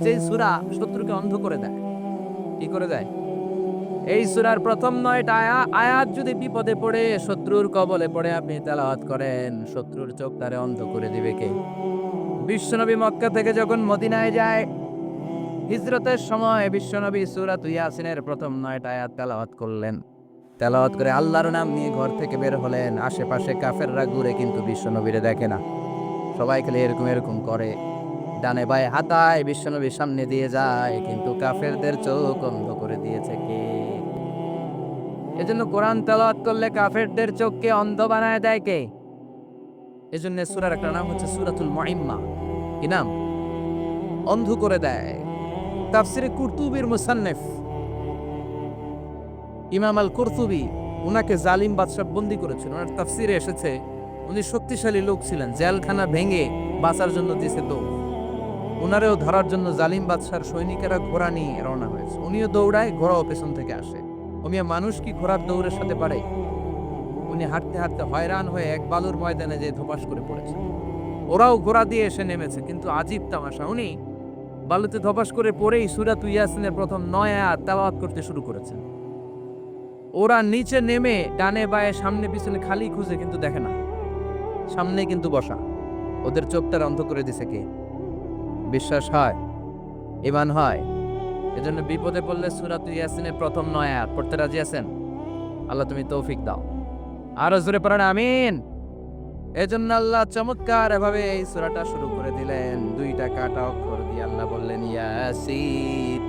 যে সূরা শত্রুকে অন্ধ করে দেয়। কি করে দেয়? এই সূরার প্রথম ৯টা আয়াত যদি বিপদে পড়ে শত্রুর কবলে পড়ে আপনি তেলাওয়াত করেন, শত্রুর চোখ তারে অন্ধ করে দিবে কে? বিশ্বনবী মক্কা থেকে যখন মদিনায় যায়, হিজরতের সময় বিশ্বনবী সূরাত ইয়াসিনের প্রথম ৯টা আয়াত তেলাওয়াত করলেন। তেলাওয়াত করে আল্লাহর নাম নিয়ে ঘর থেকে বের হলেন। আশেপাশে কাফেররা ঘুরে কিন্তু বিশ্বনবীরে দেখে না। সবাই খালি এরকম এরকম করে। ডানে বায়ে হাতায় বিশ্বনবীর সামনে দিয়ে যায়, কিন্তু কাফেরদের চোখ অন্ধ করে দিয়েছে কে? এজন্য কোরআন তেলাওয়াত করলে কাফেরদের চোখকে অন্ধ বানায় দেয় কে? এজন্য সূরার একটা নাম হচ্ছে সূরাতুল মুইম্মা। কি নাম? অন্ধ করে দেয়। তাফসিরে কুরতুবীর মুসান্নিফ ইমাম আল কুরতুবী উনাকে জালিম বাদশা বন্দী করেছিল। ওনার তাফসিরে এসেছে উনি শক্তিশালী লোক ছিলেন, জেলখানা ভেঙে বাঁচার জন্য দিয়েছে দৌড়। উনারেও ধরার জন্য জালিম বাদশার সৈনিকেরা ঘোড়া নিয়ে রওনা হয়েছে। উনিও দৌড়ায়, ঘোড়াও পেছন থেকে আসে। ওমিয়া মানুষ কি ঘোড়ার দৌড়ের সাথে পারে? উনি হাঁটতে হাঁটতে হয়রান হয়ে এক বালুর ময়দানে যেয়ে ধপাস করে পড়েছে। ওরাও ঘোড়া দিয়ে এসে নেমেছে, কিন্তু আজীব তামাশা, উনি বালুতে ধপাস করে পড়েই সূরাত ইয়াসিনের প্রথম ৯ আয়াত তেলাওয়াত করতে শুরু করেছেন। ওরা নিচে নেমে ডানে বায়ে সামনে পিছনে খালি খুঁজে, কিন্তু দেখে না, সামনে কিন্তু বসা। ওদের চোখটা অন্ধ করে দিছে কে? বিশ্বাস হয়? ঈমান হয়? এজন্য বিপদে পড়লে সূরাত ইয়াসিনের প্রথম ৯ আয়াত পড়তে রাজি আছেন? আল্লাহ তুমি তৌফিক দাও। আরো জোরে পড়েন আমিন। এজন্য আল্লাহ চমৎকার এভাবে এই সূরাটা শুরু করে দিলেন। ২টা কাটা অক্ষর দিয়ে আল্লাহ বললেন ইয়াসিন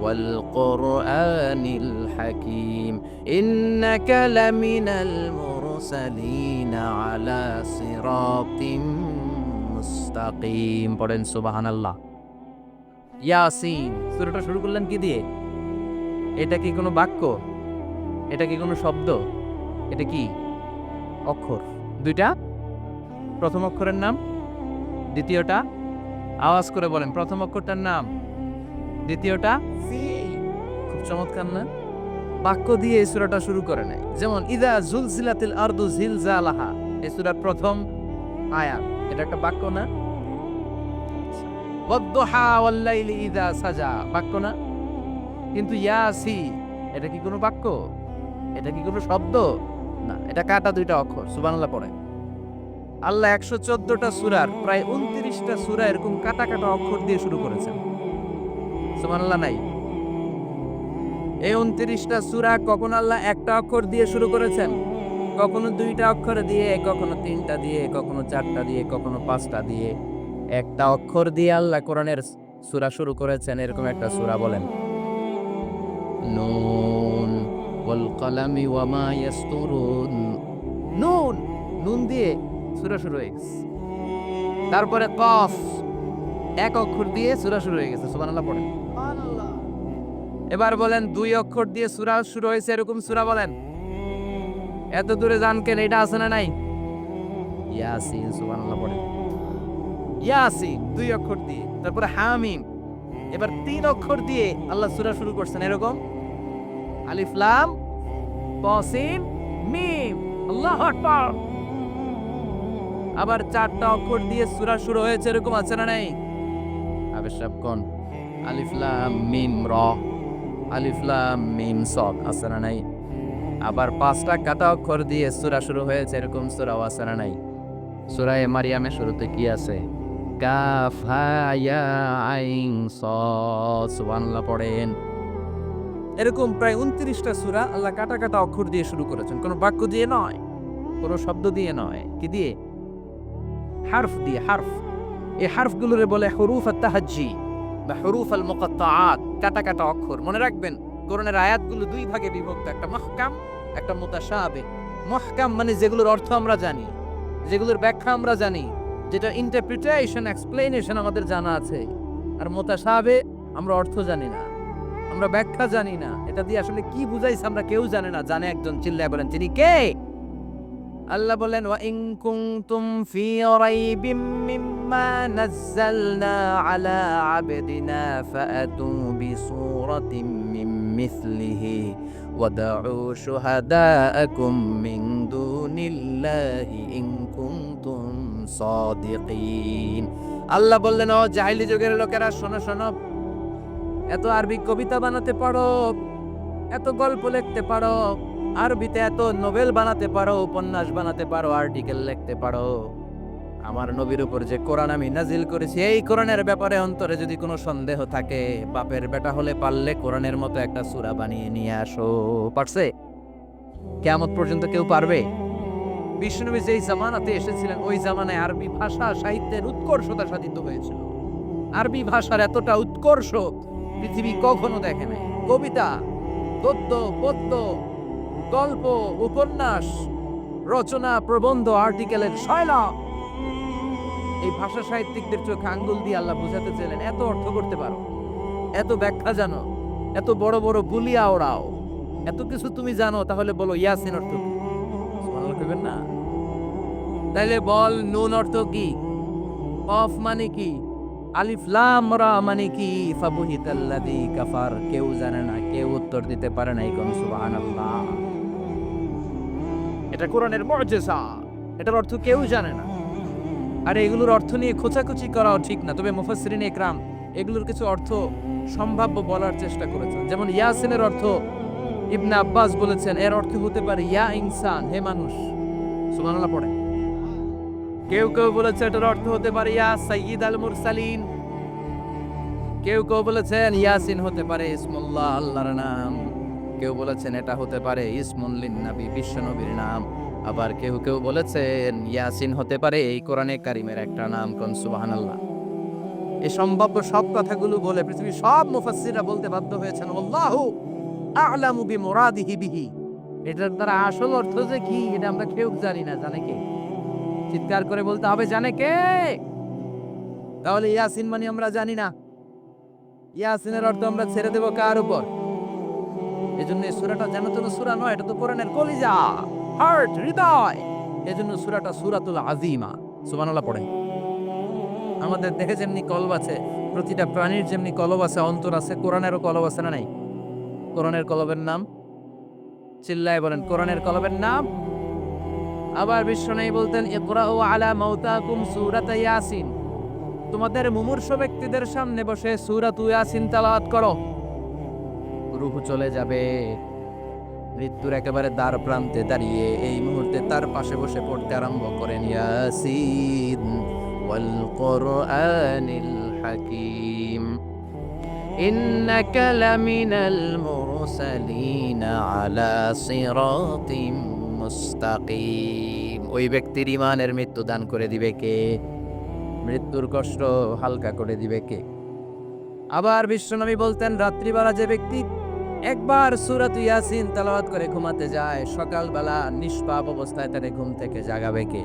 ওয়াল কুরআনিল হাকীম ইন্নাকা লামিনাল মুরসালিন আলা সিরাতিম মুস্তাকিম। পড়েন সুবহানাল্লাহ। ইয়াসিন সূরাটা শুরু করলেন কি দিয়ে? এটা কি কোনো বাক্য? এটা কি কোনো শব্দ? এটা কি অক্ষর? ২টা। প্রথম অক্ষরের নাম, দ্বিতীয়টা আওয়াজ করে বলেন, প্রথম অক্ষরটার নাম, দ্বিতীয়টা খুব চমৎকার না? বাক্য দিয়ে এই সূরাটা শুরু করে নেয়। যেমন ইযা জুলজিলাতিল আরদু জিলজালাহা, এই সূরার প্রথম আয়াত, এটা একটা বাক্য না? ওয়াদ-দুহা ওয়াল-লাইলি ইযা সাজা, বাক্য না? কিন্তু ইয়াসিন এটা কি কোনো বাক্য? এটা কি কোনো শব্দ? না, এটা কাটা ২টা অক্ষর। সুবহানাল্লাহ পড়েন। আল্লাহ ১১৪টা সূরার প্রায় ২৯টা সূরা এরকম কাটা কাটা অক্ষর দিয়ে শুরু করেছেন। সুবহানাল্লাহ নাই? এই ২৯টা সূরা কখনো আল্লাহ একটা অক্ষর দিয়ে শুরু করেছেন, কখনো ২টা অক্ষর দিয়ে, কখনো ৩টা দিয়ে, কখনো ৪টা দিয়ে, কখনো ৫টা দিয়ে। একটা অক্ষর দিয়ে আল্লাহ কোরআনের সূরা শুরু করেছেন। এরকম একটা সূরা বলেন। নুন ওয়াল কলামি ওয়া মা ইয়াসতুরুন। নুন, নুন দিয়ে সূরা শুরু হয়ে গেছে। তারপরে কফ, এক অক্ষর দিয়ে সূরা শুরু হয়ে গেছে। সুবহানাল্লাহ পড়েন। এবার বলেন ২ অক্ষর দিয়ে সূরা শুরু হয়েছে এরকম সূরা বলেন। এত দূরে যান কেন? এটা আছে না নাই? ইয়াসিন, সুবহানাল্লাহ পড়েন। ইয়াসিন ২ অক্ষর দিয়ে। তারপরে হামিম। এবার ৩ অক্ষর দিয়ে আল্লাহ সূরা শুরু করছেন এরকম। আলিফ লাম তা সিন মিম। আল্লাহু আকবার। আবার ৪টা অক্ষর দিয়ে সূরা শুরু হয়েছে এরকম আছে না নাই? আবেশ সাহেব কোন? আলিফ লাম মিম র, আলিফ লাম মিম সদ, আছে না নাই? আবার ৫টা কাটা অক্ষর দিয়ে সূরা শুরু হয়েছে এরকম সূরাও আছে না নাই? সূরা মারিয়ামের শুরুতে কি আছে? কাফ হা ইয়া আইন সদ। সুবহানাল্লাহ পড়েন। এরকম প্রায় ২৯টা সূরা আল্লাহ কাটা কাটা অক্ষর দিয়ে শুরু করেছেন। কোনো বাক্য দিয়ে নয়, কোনো শব্দ দিয়ে নয়। কি দিয়ে? হারফ দিয়ে, হারফ। এই হারফগুলোরে বলে হুরুফ আত-তাহাজ্জি বা হুরুফ আল-মুকাত্তাআত, কাটা কাটা অক্ষর। মনে রাখবেন কোরআনের আয়াতগুলো ২ ভাগে বিভক্ত, একটা মুহকাম, একটা মুতাশাবিহ। মুহকাম মানে যেগুলোর অর্থ আমরা জানি, যেগুলোর ব্যাখ্যা আমরা জানি, যেটা ইন্টারপ্রিটেশন, এক্সপ্লেনেশন আমাদের জানা আছে। আর মুতাশাবিহ আমরা অর্থ জানি না, আমরা ব্যাখ্যা জানি না, এটা দিয়ে আসলে কি বুঝাইছে আমরা কেউ জানে না। জানে একজন, চিল্লায় বলেন তিনি কে? আল্লাহ বলেন ওয়া ইন কুনতুম ফি রাইবিম মিম্মা নাযালনা আলা আবদিনা ফাআতু বিসূরাতিন মিন মিসলিহি ওয়াদউ শুহাদাআকুম মিন দুনিল্লাহি ইন কুনতুম সাদিকিন। আল্লাহ বললেন, ও জাহিলি যুগের লোকেরা, শোনো শোনো, এত আরবি কবিতা বানাতে পারো, এত গল্প লিখতে পারো, আরবিতে এত নোবেল বানাতে পারো, উপন্যাস বানাতে পারো, আর্টিকেল লিখতে পারো, আমার নবীর উপর যে কোরআন আমি নাজিল করেছি, এই কোরআনের ব্যাপারে অন্তরে যদি কোনো সন্দেহ থাকে, বাপের বেটা হলে পারলে কোরআনের মতো একটা সূরা বানিয়ে নিয়ে আসো। পারছে? কিয়ামত পর্যন্ত কেউ পারবে? বিষ্ণুনবী যেই জামানাতে এসেছিলেন, ওই জামানায় আরবি ভাষা সাহিত্যের উৎকর্ষতা সাধিত হয়েছিল। আরবি ভাষার এতটা উৎকর্ষ পৃথিবী কখনো দেখে নাই। কবিতা, গদ্য, পদ্য, গল্প, উপন্যাস, রচনা, প্রবন্ধ, আর্টিকেলের শয়লা, এই ভাষা সাহিত্যিকদের চোখে আঙ্গুল দিয়ে আল্লাহ বুঝাতে চাইলেন, এত অর্থ করতে পারো, এত ব্যাখ্যা জানো, এত বড় বড় বুলিয়া ওড়াও, এত কিছু তুমি জানো, তাহলে বলো ইয়াসিন অর্থ কি? সুবহানাল্লাহ কইবেন না? তাইলে বল, নুন অর্থ কি? কফ মানে কি? আলিফ লাম রা মানে কি? ফাবুহিতাল্লাযী কাফার। কেউ জানে না, কেউ উত্তর দিতে পারে না। কোন সুবহানাল্লাহ। এটা কোরআনের মুজিজা, এটার অর্থ কেউ জানে না। আর এগুলোর অর্থ নিয়ে খোঁচাখুচি করাও ঠিক না। তবে মুফাসসিরিন ইকরাম এগুলোর কিছু অর্থ সম্ভাব্য বলার চেষ্টা করেছেন। যেমন ইয়াসিনের অর্থ ইবনে আব্বাস বলেছেন, এর অর্থ হতে পারে ইয়া ইনসান, হে মানুষ। সুবহানাল্লাহ পড়ে। কেউ কেউ বলেছে এটার অর্থ হতে পারে ইয়া সাইয়্যিদ আল মুরসালিন। কেউ কেউ বলেছেন ইয়াসিন হতে পারে ইসমুল্লাহ, আল্লাহর নাম। কেউ বলেছেন এটা হতে পারে ইসমুন লিন নবী, বিশ্ব নবীর নাম। আবার কেউ কেউ বলেছেন ইয়াসিন হতে পারে এই কোরআনে কারিমের একটা নাম। কোন সুবহানাল্লাহ। এই সম্ভাব্য সব কথাগুলো বলে পৃথিবীর সব মুফাসসিররা বলতে বাধ্য হয়েছেন, আল্লাহু আ'লামু বিমুরাদিহি বিহি। এটার দ্বারা আসল অর্থ যে কি, এটা আমরা কেউ জানি না। জানে কে? চিৎকার করে বলতে হবে, জানে কে? তাহলে ইয়াসিন মানে আমরা জানি না। ইয়াসিনের অর্থ আমরা ছেড়ে দেব কার উপর? এজন্য এই সূরাটা যেন তেন সূরা নয়, এটা তো কোরআনের কলিজা, হার্ট, হৃদয়। এজন্য সূরাটা সূরাতুল আযীমা। সুবহানাল্লাহ পড়েন। আমাদের দেহে যেমনি কলব আছে, প্রতিটা প্রাণীর যেমনি কলব আছে, অন্তর আছে, কোরআনেরও কলব আছে না নাই? কোরআনের কলবের নাম চিল্লায় বলেন, কোরআনের কলবের নাম। আবার বিশ্বনবী বলতেন, ইকরাউ আলা মাউতাকুম সূরাতা ইয়াসিন। তোমাদের মুমূর্ষ ব্যক্তিদের সামনে বসে সূরাতুল ইয়াসিন তেলাওয়াত করো। রূহ চলে যাবে, মৃত্যুর একেবারে দ্বার প্রান্তে দাঁড়িয়ে এই মুহূর্তে তার পাশে বসে পড়তে আরম্ভ করেন, ইয়াসিন ওয়াল কুরআনিল হাকীম ইন্নাকা লামিনাল মুরসালিন আলা সিরাতিম মুস্তাকিম। ওই ব্যক্তির ঈমানের মৃত্যু দান করে দিবে কে? মৃত্যুর কষ্ট হালকা করে দিবে কে? আবার বিশ্বনবী বলতেন, রাত্রিবেলা যে ব্যক্তি একবার সূরাত ইয়াসিন তেলাওয়াত করে ঘুমাতে যায়, সকালবেলা নিষ্পাপ অবস্থায় তারে ঘুম থেকে জাগাবে কে?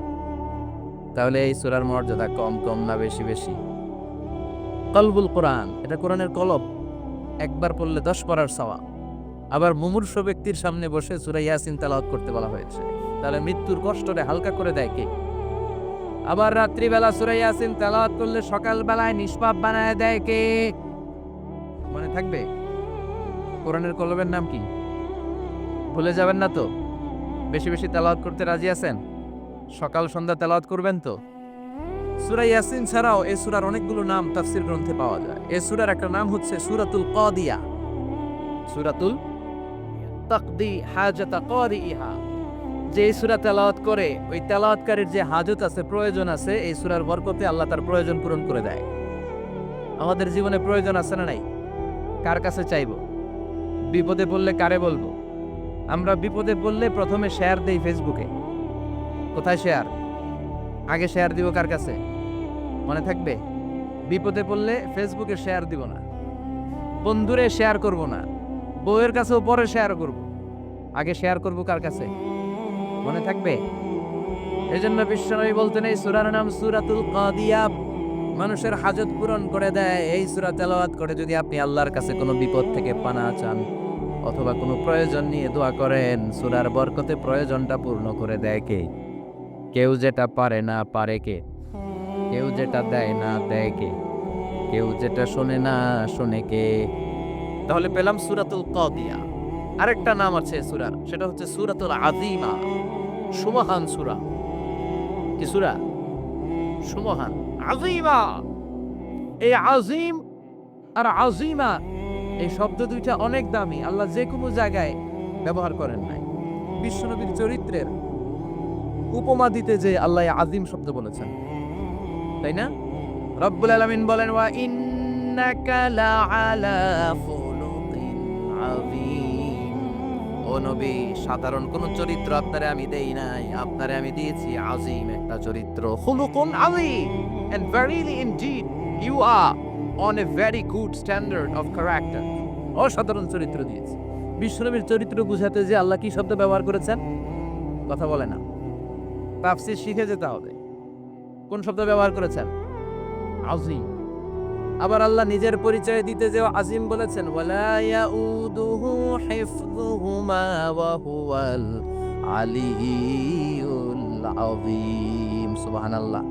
তাহলে এই সূরার মর্যাদা কম কম না বেশি বেশি? কলবুল কোরআন, এটা কোরআনের কলব। একবার পড়লে 10 পড়ার সওয়াব। আবার মুমূর্ষ ব্যক্তির সামনে বসে সূরা ইয়াসিন তেলাওয়াত করতে বলা হয়েছে। তাহলে মৃত্যুর কষ্টটা হালকা করে দেয় কে? আবার রাত্রিবেলা সূরা ইয়াসিন তেলাওয়াত করলে সকালবেলায় নিষ্পাপ বানায় দেয় কে? মনে থাকবে? কোরআনের কলবের নাম কি? ভুলে যাবেন না তো? বেশি বেশি তেলাওয়াত করতে রাজি আছেন? সকাল সন্ধ্যা তেলাওয়াত করবেন তো? সূরা ইয়াসিন ছাড়াও এই সূরার অনেকগুলো নাম তাফসীর গ্রন্থে পাওয়া যায়। এই সূরার একটা নাম হচ্ছে সূরাতুল কাদিয়া। সূরাতুল তাকদি হাজাতা কারিহা। যে এই সূরা তেলাওয়াত করে, ওই তেলাওয়াতকারীর যে হাজত আছে, প্রয়োজন আছে, এই সূরার বরকতে আল্লাহ তার প্রয়োজন পূরণ করে দেয়। আমাদের জীবনে প্রয়োজন আছে না নাই? কার কাছে চাইবো? বিপদে পড়লে কারে বলবো? আমরা বিপদে পড়লে প্রথমে শেয়ার দেই ফেসবুকে। কোথায় শেয়ার? আগে শেয়ার দিব কার কাছে? মনে থাকবে? বিপদে পড়লে ফেসবুকে শেয়ার দিব না, বন্ধুরে শেয়ার করব না, বউয়ের কাছেও পরে শেয়ার করব, আগে শেয়ার করব কার কাছে? মনে থাকবে? এজন্য বিশ্বনবী বলতেন, এই সূরার নাম সূরাতুল কাদিয়া। মানুষের হাজত পূরণ করে দেয়। এই সূরা তেলাওয়াত করে যদি আপনি আল্লাহর কাছে কোনো বিপদ থেকে পানা চান অথবা কোনো প্রয়োজন নিয়ে দোয়া করেন, সূরার বরকতে প্রয়োজনটা পূর্ণ করে দেয় কে? কেউ যেটা পারে না পারে কে? কেউ যেটা দেয় না দেয় কে? কেউ যেটা শোনে না শোনে কে? তাহলে পেলাম সূরাতুল কাদিয়া। আরেকটা নাম আছে সূরার, সেটা হচ্ছে সূরাতুল আযীমা, সুমহান সূরা। কি সূরা? সুমহান, আযীমা। এই আজিম আর আজিমা এই শব্দ দুইটা অনেক দামি, আল্লাহ যে কোনো জায়গায় ব্যবহার করেন নাই। বিশ্বনবীর চরিত্রের উপমা দিতে যে আল্লাহ আজিম শব্দ বলেছেন, তাই না? রব্বুল আলামিন বলেন ওয়া ইন্নাকা লাআলা খুলুকিন আযীম। ও নবী, সাধারণ কোন চরিত্র আপনারে আমি দেই নাই, আপনারে আমি দিয়েছি আজিম একটা চরিত্র। খুলুকুন আযীম, and verily indeed you are on a very good standard of character. অসাধারণ চরিত্র দিয়েছি। বিশ্বনবীর চরিত্র বুঝাতে যে আল্লাহ কি শব্দ ব্যবহার করেছেন? কথা বলে না, তাফসীর শিখে যেতে হবে। কোন শব্দ ব্যবহার করেছেন? আজিম। আবার আল্লাহ নিজের পরিচয় দিতে যে আজিম বলেছেন, ওয়ালা ইয়াউদুহু হিফযুহুমা ওয়া হুয়াল আলিয়্যুল আযীম। সুবহানাল্লাহ।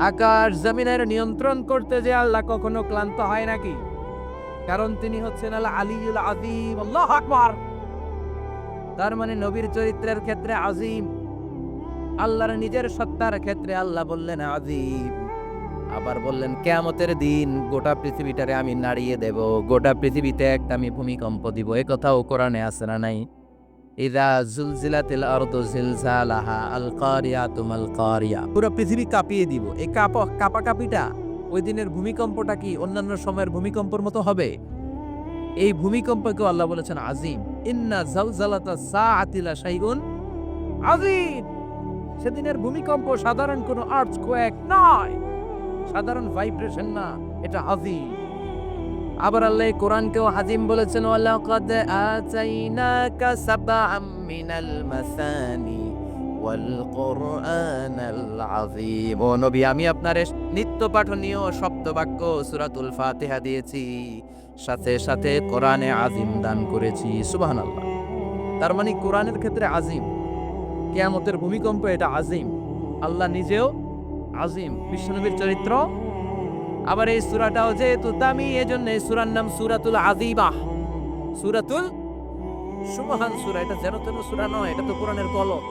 আকাশ জমিনের নিয়ন্ত্রণ করতে যে আল্লাহ কখনো ক্লান্ত হয় নাকি? কারণ তিনি হচ্ছেন আল আলিয়্যুল আযীম। আল্লাহু আকবার। তার মানে নবীর চরিত্রের ক্ষেত্রে আজিম, আল্লাহর নিজের সত্তার ক্ষেত্রে আল্লাহ বললেন আজিম। আবার বললেন কিয়ামতের দিন গোটা পৃথিবীটারে আমি নাড়িয়ে দেব, গোটা পৃথিবীতে একটা আমি ভূমিকম্প দিব। এই কথাও কোরআনে আছে না নাই? ইযা জুলজিলাতিল আরদু জিলজালাহা আল কারিয়াতু মাল কারিয়া। পুরো পৃথিবী কাঁপিয়ে দিব। এই কাঁপাকাঁপিটা ওই দিনের ভূমিকম্পটা কি অন্যান্য সময়ের ভূমিকম্পের মতো হবে? এই ভূমিকম্পকে আল্লাহ বলেছেন আজিম। ইন্না জালজালাতা সাআতি লাশাইউন আজিম। সেদিনের ভূমিকম্প সাধারণ কোনো আর্থকোয়েক নয়, সাধারণ ভাইব্রেশন না, এটা আজিম। আবার আল্লাহ কোরআনকেও আজিম বলেছেন, ওয়ালাকাদ আতাইনাকা সাবআম মিনাল মাসানি ওয়াল কুরআনাল আযীম। ও নবী, আমি আপনারে নিত্য পাঠনীয় শব্দবাক্য সূরাতুল ফাতিহা দিয়েছি, সাথে সাথে কোরআনে আজিম দান করেছি। সুবহানাল্লাহ। তার মানে কোরআনের ক্ষেত্রে আজিম, কিয়ামতের ভূমিকম্প এটা আজিম, আল্লাহ নিজেও আজিম, বিশ্বনবীর চরিত্র। আবার এই সূরাটাও যেহেতু দামি, এজন্য এই সূরার নাম সূরাতুল আযীবাহ, সূরাতুল সুবহান সূরা। এটা যেন তেন সূরা নয়, এটা তো কোরআনের কলম।